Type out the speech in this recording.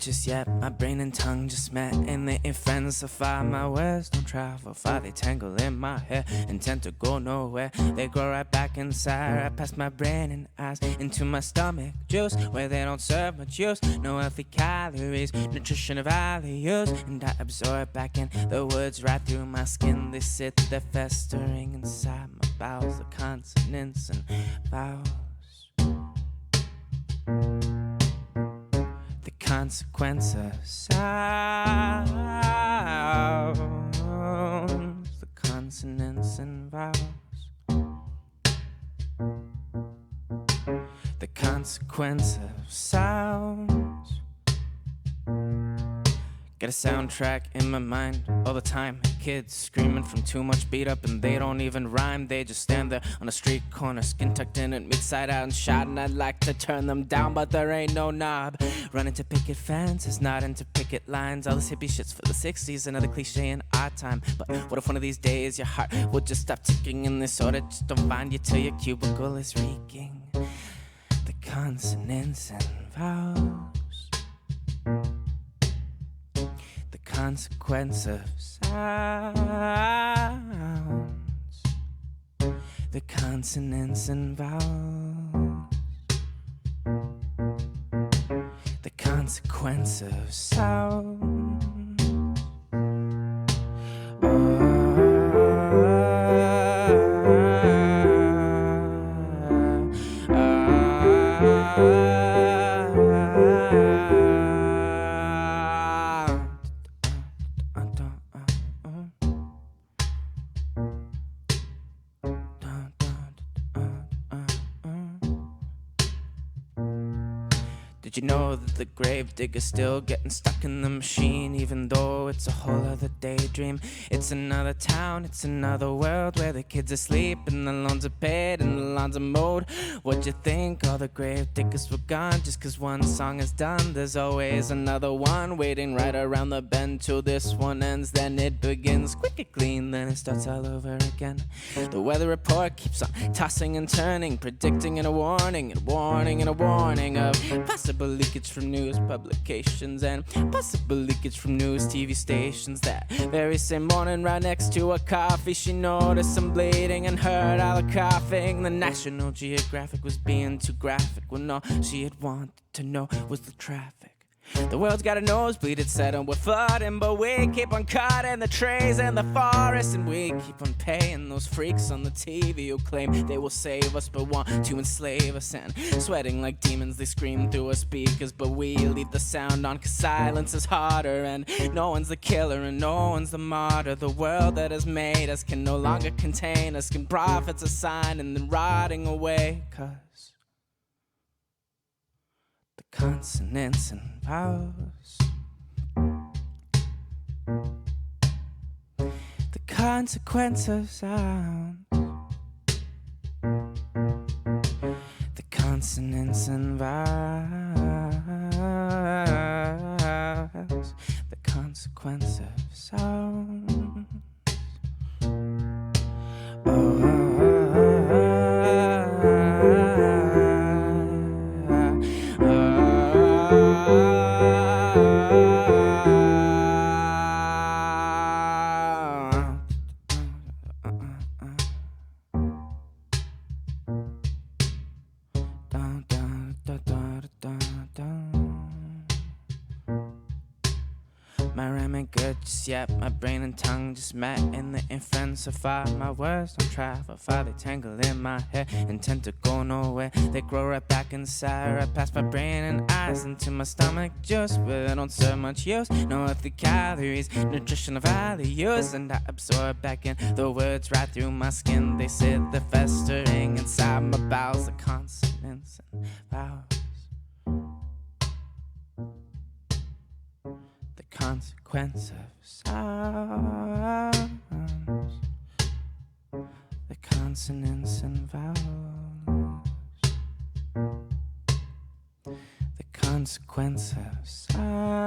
just yet. My brain and tongue just met, and they ain't friends so far. My words don't travel far, they tangle in my hair and tend to go nowhere. They grow right back inside, right past my brain and eyes, into my stomach juice, where they don't serve much use. No healthy calories, nutrition of values, and I absorb back in the words right through my skin. They sit there festering inside my bowels, the consonants and vowels. The consequence of sounds, the consonants and vowels. The consequence of sounds. Get a soundtrack in my mind all the time. Kids screaming from too much beat up, and they don't even rhyme. They just stand there on a street corner, skin tucked in and mid-side out and shouting. I'd like to turn them down, but there ain't no knob. Running to picket fences, not into picket lines. All this hippie shit's for the 60s, another cliche in our time. But what if one of these days your heart will just stop ticking in this order? Just don't find you till your cubicle is reeking. The consonants and vowels. Consequence of sounds, the consonants and vowels, the consequence of sounds. Did you know that the grave digger's still getting stuck in the machine, even though it's a whole other daydream? It's another town, it's another world, where the kids are asleep and the loans are paid and the lawns are mowed. What'd you think? All the grave diggers were gone just 'cause one song is done. There's always another one waiting right around the bend till this one ends. Then it begins quick and clean, then it starts all over again. The weather report keeps on tossing and turning, predicting and a warning and a warning and a warning of possible leakage from news publications and possible leakage from news TV stations. That very same morning, right next to her coffee, she noticed some bleeding and heard all the coughing. The National Geographic was being too graphic when all she had wanted to know was the traffic. The world's got a nosebleed, it said, and we're flooding, but we keep on cutting the trees in the forest, and we keep on paying those freaks on the TV who claim they will save us but want to enslave us. And sweating like demons, they scream through our speakers, but we leave the sound on 'cause silence is harder. And no one's the killer and no one's the martyr. The world that has made us can no longer contain us. Can prophets a sign and then rotting away, 'cause the consonants and vowels, the consequence of sound, the consonants and vowels, the consequence of sound. My rhyme ain't good just yet, my brain and tongue just met, and they ain't friends so far. My words don't travel far, they tangle in my head and tend to go nowhere. They grow right back inside, right past my brain and eyes, into my stomach juice, where they don't serve much use. No healthy calories, nutrition of values, and I absorb back in the words right through my skin. They sit there festering inside my bowels, the consonants and vowels. The consequence of sounds, the consonants and vowels, the consequence of sounds.